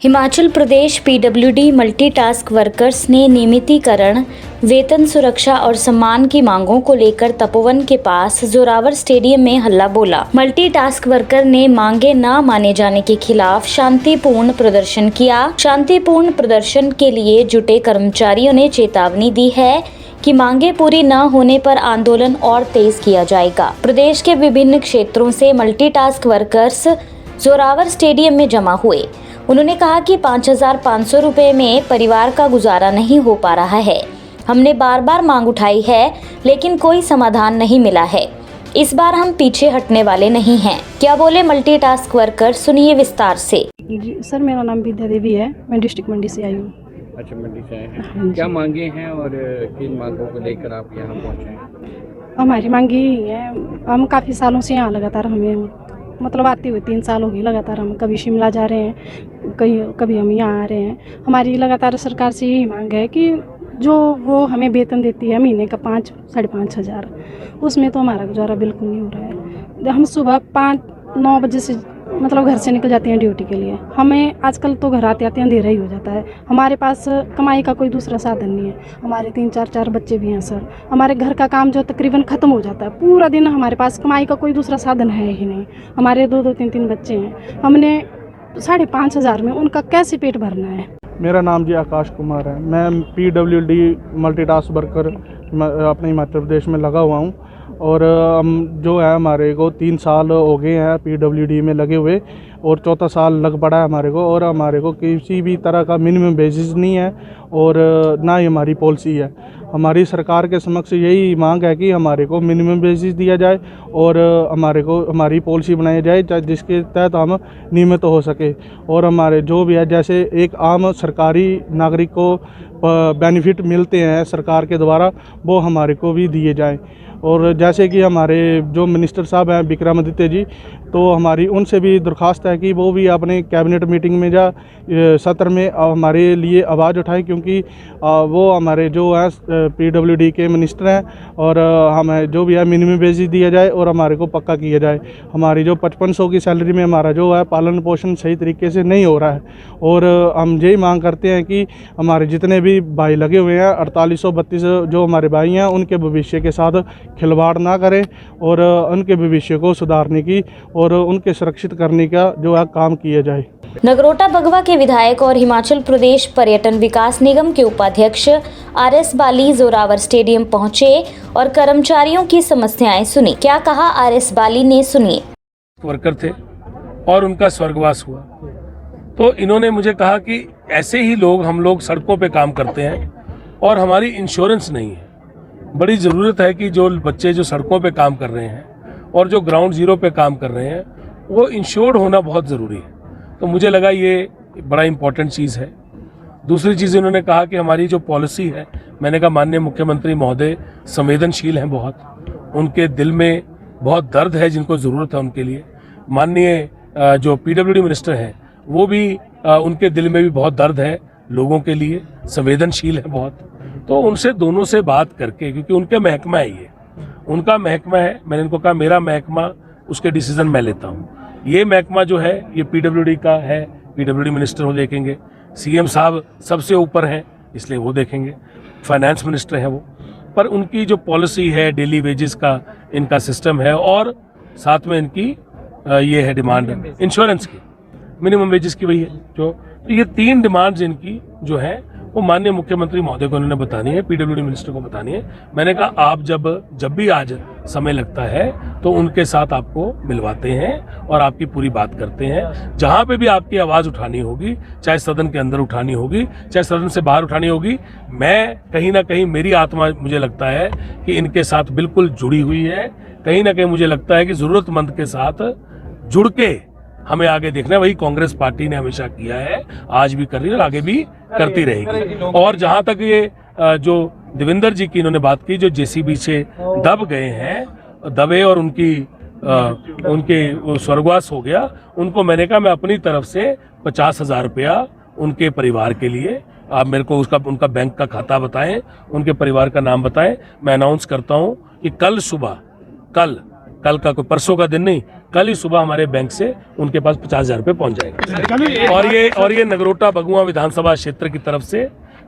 Himachal Pradesh PWD multitask workers ने नियमितीकरण, वेतन, सुरक्षा और सम्मान की मांगों को लेकर तपोवन के पास जोरावर स्टेडियम में हल्ला बोला। मल्टीटास्क वर्कर ने मांगे न माने जाने के खिलाफ शांतिपूर्ण प्रदर्शन किया। शांतिपूर्ण प्रदर्शन के लिए जुटे कर्मचारियों ने चेतावनी दी है कि मांगे पूरी न होने पर आंदोलन और तेज किया जाएगा। प्रदेश के विभिन्न क्षेत्रों से मल्टीटास्क वर्कर्स जोरावर स्टेडियम में जमा हुए। उन्होंने कहा कि 5,500 रुपये में परिवार का गुजारा नहीं हो पा रहा है। हमने बार बार मांग उठाई है लेकिन कोई समाधान नहीं मिला है। इस बार हम पीछे हटने वाले नहीं हैं। क्या बोले मल्टीटास्क वर्कर, सुनिए विस्तार से। जी सर, मेरा नाम विद्या देवी है। मैं डिस्ट्रिक्ट मंडी से आई हूँ। अच्छा, मंडी से आए हैं। क्या मांगे हैं और किन मांगों को लेकर आप यहाँ पहुँचे हैं? हमारी मांगी यही है, हम काफ़ी सालों से यहाँ लगातार हमें मतलब आते हुए 3 साल हो गए लगातार। हम कभी शिमला जा रहे हैं, कभी हम यहाँ आ रहे हैं। हमारी लगातार सरकार से यही मांग है कि जो वो हमें वेतन देती है महीने का 5-5.5 हज़ार, उसमें तो हमारा गुजारा बिल्कुल नहीं हो रहा है। हम सुबह 5-9 बजे से मतलब घर से निकल जाते हैं ड्यूटी के लिए। हमें आजकल तो घर आते आते अंधेरा ही हो जाता है। हमारे पास कमाई का कोई दूसरा साधन नहीं है। हमारे 3-4 बच्चे भी हैं सर। हमारे घर का काम जो तकरीबन ख़त्म हो जाता है, पूरा दिन हमारे पास कमाई का कोई दूसरा साधन है ही नहीं। हमारे 2-2, 3-3 बच्चे हैं। हमने 5,500 हज़ार में उनका कैसे पेट भरना है? मेरा नाम जी आकाश कुमार है। मैं पीडब्ल्यूडी मल्टीटास्क वर्कर अपने हिमाचल प्रदेश में लगा हुआ हूँ। और हम जो है हमारे को 3 साल हो गए हैं पीडब्ल्यूडी में लगे हुए और 4था साल लग पड़ा है हमारे को। और हमारे को किसी भी तरह का मिनिमम बेसिस नहीं है और ना ही हमारी पॉलिसी है। हमारी सरकार के समक्ष यही मांग है कि हमारे को मिनिमम बेसिस दिया जाए और हमारे को हमारी पॉलिसी बनाई जाए जिसके तहत हम नियमित हो सके। और हमारे जो भी है, जैसे एक आम सरकारी नागरिक को बेनिफिट मिलते हैं सरकार के द्वारा, वो हमारे को भी दिए जाएं। और जैसे कि हमारे जो मिनिस्टर साहब हैं विक्रमादित्य जी, तो हमारी उनसे भी दरख्वास्त है कि वो भी अपने कैबिनेट मीटिंग में या सत्र में हमारे लिए आवाज़ उठाएं, क्योंकि वो हमारे जो है पीडब्ल्यूडी के मिनिस्टर हैं। और हमें जो भी है मिनिमम बेसिस दिया जाए और हमारे को पक्का किया जाए। हमारी जो 5500 की सैलरी में हमारा जो है पालन पोषण सही तरीके से नहीं हो रहा है। और हम यही मांग करते हैं कि हमारे जितने भी भाई लगे हुए हैं 4832 जो हमारे भाई हैं, उनके भविष्य के साथ खिलवाड़ ना करें और उनके भविष्य को सुधारने की और उनके सुरक्षित करने का जो है काम किया जाए। नगरोटा बगवा के विधायक और हिमाचल प्रदेश पर्यटन विकास निगम के उपाध्यक्ष RS बाली जोरावर स्टेडियम पहुंचे और कर्मचारियों की समस्याएं सुनी। क्या कहा RS बाली ने, सुनिए। वर्कर थे और उनका स्वर्गवास हुआ, तो इन्होंने मुझे कहा कि ऐसे ही हम लोग सड़कों पे काम करते हैं और हमारी इंश्योरेंस नहीं है। बड़ी ज़रूरत है कि जो बच्चे जो सड़कों पे काम कर रहे हैं और जो ग्राउंड जीरो पे काम कर रहे हैं, वो इंश्योर्ड होना बहुत ज़रूरी है। तो मुझे लगा ये बड़ा इम्पोर्टेंट चीज़ है। दूसरी चीज़ इन्होंने कहा कि हमारी जो पॉलिसी है, मैंने कहा माननीय मुख्यमंत्री महोदय संवेदनशील हैं बहुत, उनके दिल में बहुत दर्द है, जिनको ज़रूरत है उनके लिए। माननीय जो पीडब्ल्यूडी मिनिस्टर हैं, वो भी उनके दिल में भी बहुत दर्द है लोगों के लिए, संवेदनशील है बहुत। तो उनसे दोनों से बात करके, क्योंकि उनके महकमा है ये, उनका महकमा है, मैंने इनको कहा मेरा महकमा, उसके डिसीजन मैं लेता हूँ। ये महकमा जो है ये पीडब्ल्यूडी का है, पीडब्ल्यूडी मिनिस्टर वो देखेंगे, CM साहब सबसे ऊपर हैं इसलिए वो देखेंगे, फाइनेंस मिनिस्टर हैं वो। पर उनकी जो पॉलिसी है, डेली वेजेस का इनका सिस्टम है और साथ में इनकी ये है डिमांड इंश्योरेंस की, मिनिमम वेजेस की वही है जो। तो ये 3 डिमांड्स इनकी जो है वो माननीय मुख्यमंत्री महोदय को उन्होंने बतानी है, पीडब्ल्यूडी मिनिस्टर को बतानी है। मैंने कहा आप जब भी आज समय लगता है तो उनके साथ आपको मिलवाते हैं और आपकी पूरी बात करते हैं। जहाँ पे भी आपकी आवाज़ उठानी होगी, चाहे सदन के अंदर उठानी होगी, चाहे सदन से बाहर उठानी होगी, मैं कहीं ना कहीं मेरी आत्मा मुझे लगता है कि इनके साथ बिल्कुल जुड़ी हुई है। कहीं ना कहीं मुझे लगता है कि ज़रूरतमंद के साथ जुड़ के हमें आगे देखना है। वही कांग्रेस पार्टी ने हमेशा किया है, आज भी कर रही है और आगे भी करती रहेगी। और जहां तक ये जो देवेंद्र जी की इन्होंने बात की, जो JCB से दब गए हैं, दबे और उनके स्वर्गवास हो गया, उनको मैंने कहा मैं अपनी तरफ से 50,000 रुपया उनके परिवार के लिए, आप मेरे को उनका बैंक का खाता बताएं, उनके परिवार का नाम बताएं। मैं अनाउंस करता हूं कि कल कल का कोई परसों का दिन नहीं, कल ही सुबह हमारे बैंक से उनके पास 50,000 रुपये पहुंच जाएगा। और ये नगरोटा बगुआ विधानसभा क्षेत्र की तरफ से,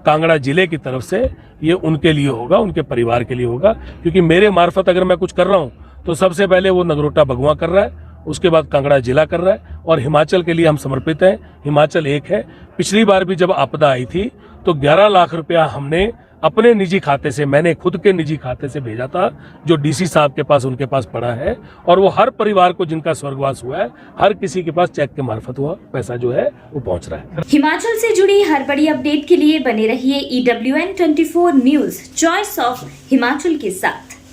कांगड़ा जिले की तरफ से ये उनके लिए होगा, उनके परिवार के लिए होगा, क्योंकि मेरे मार्फत अगर मैं कुछ कर रहा हूँ तो सबसे पहले वो नगरोटा बगुआ कर रहा है, उसके बाद कांगड़ा जिला कर रहा है, और हिमाचल के लिए हम समर्पित हैं। हिमाचल एक है। पिछली बार भी जब आपदा आई थी तो 11 लाख रुपया हमने अपने निजी खाते से, मैंने खुद के निजी खाते से भेजा था, जो डीसी साहब के पास, उनके पास पड़ा है, और वो हर परिवार को जिनका स्वर्गवास हुआ है, हर किसी के पास चेक के मार्फत हुआ पैसा जो है वो पहुंच रहा है। हिमाचल से जुड़ी हर बड़ी अपडेट के लिए बने रहिए EWN24 news, choice of Himachal के साथ।